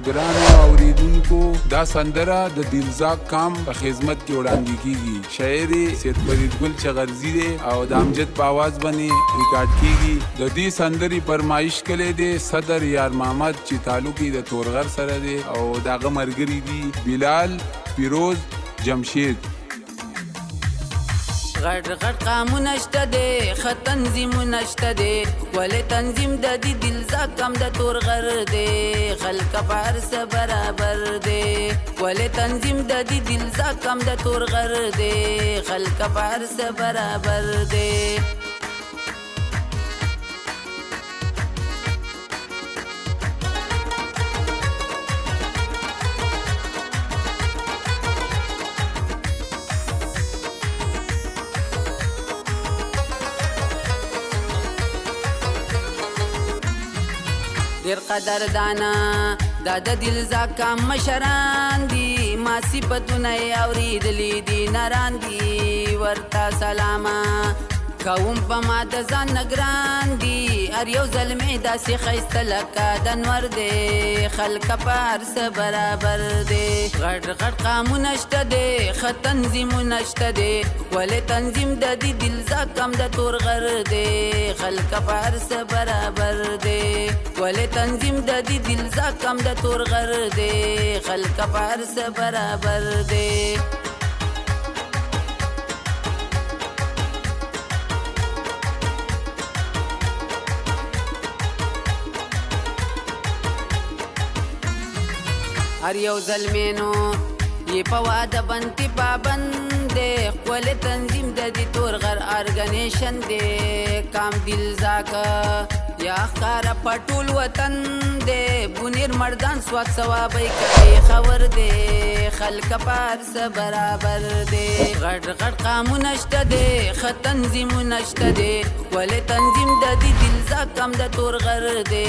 ګرانو اوریدونکو دا سندره د دلزاق کام په خدمت کې وړاندې کیږي. شاعر سید فریدګل چغرزي دی او د امجد په आवाज باندې ریکارډ کیږي. د دې سندرې فرمایش کړي دی صدر یار محمد چې تعلق یې د تورغر سره دی او داغه مرګري دي بلال فیروز جمشید. غټ غټ قامونه شته دی ښه تنظیمونه شته دی ولې تنظیم د دې دلزاق کم د تورغر دی خلکه په هر څه برابر دی ولې تنظیم د دې دلزاق کم د تورغر دی خلکه په هر څه برابر دی. ډېر قدردانه دا د دلزاق کام مشران دي ما صفتونه یې اورېدلي دي نران دي ورته سلامه کوم په ما د ځان نه ګران دي هر یو زلمی داسې ښایسته لکه د انور دی خلکه په هر څه برابر دی. غټ غټ قامونه شته دی ښه تنظیمونه شته دی ولې تنظیم د دې دلزاق کم د تورغر دی خلکه په هر څه برابر دی ولې تنظیم د دې دلزاق کم د تورغر دی خلکه په هر څه برابر دی. هر یو زلمینو یې په واده بندي پابند دی ښکلې تنظیم د دې تورغر ارګنیشن دی کام دلزاق یا ښکاره په ټول وطن دی بونیر مردان سوات ثوابی کوي خبر دی خلکه په هر څه برابر دی. غټ غټ قامونه شته دی ښه تنظیمونه شته دی ولې تنظیم د دې دلزاق کم د تورغر دی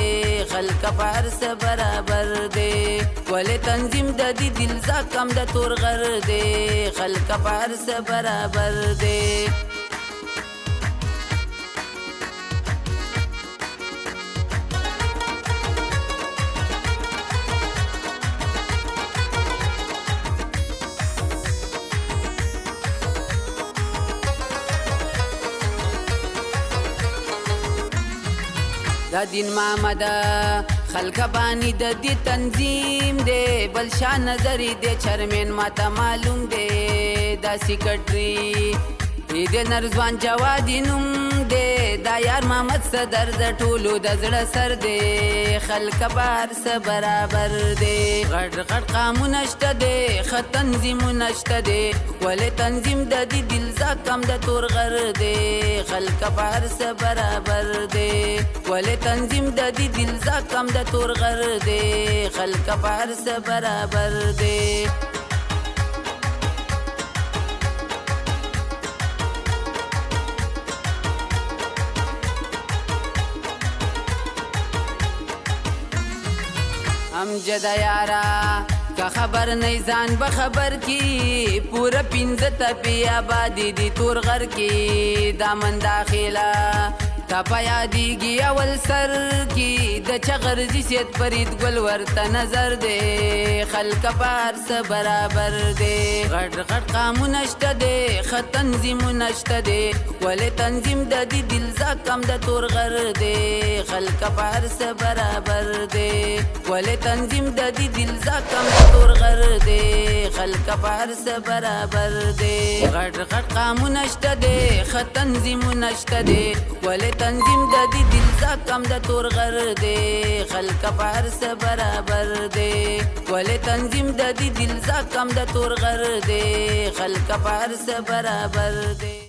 خلکه په هر څه برابر دی ولې تنظیم د دې دلزاق کم د تورغر دی خلکه په هر څه برابر دی. دا دین محمد خلکه بانی د دې تنظیم دی بل شا نظری دی چرمین ماته معلوم دی دا سیکرټري د نرځوان جوادي نوم دی دا یار محمد صدر د ټولو د زړه سر دی خلکه په هر څه برابر دی. غټ غټ قامونه شته دی ښه تنظیمونه شته دی ولې تنظیم د دې دلزاق کم د تورغر دی خلکه په هر څه برابر دی ولې تنظیم د دې دلزاق کم د تورغر دی خلکه په هر څه برابر دی. امجد یارا که خبر نه ځان به خبر کی پوره 15 تپی آبادی دی تورغر کی دامن داخله تا په یادیږي اول سر کی د چغرزي سید فریدګل ورته نظر دی خلکه په هر څه برابر دی. غټ غټ قامونه شته دی ښه تنظیمونه شته دی ولې تنظیم د دې دلزاق کم د تورغر دی خلکه په هر څه برابر دی ولې تنظیم د دې دلزاق کم د تورغر دی خلکه په هر څه برابر دی. غټ غټ قامونه شته دی ښه تنظیمونه شته دی ولې تنظیم د دې دلزاق کم د تورغر دی خلکه په هر څه برابر دی ولې تنظیم د دې دلزاق کم د تورغر دی خلکه په هر څه برابر دی.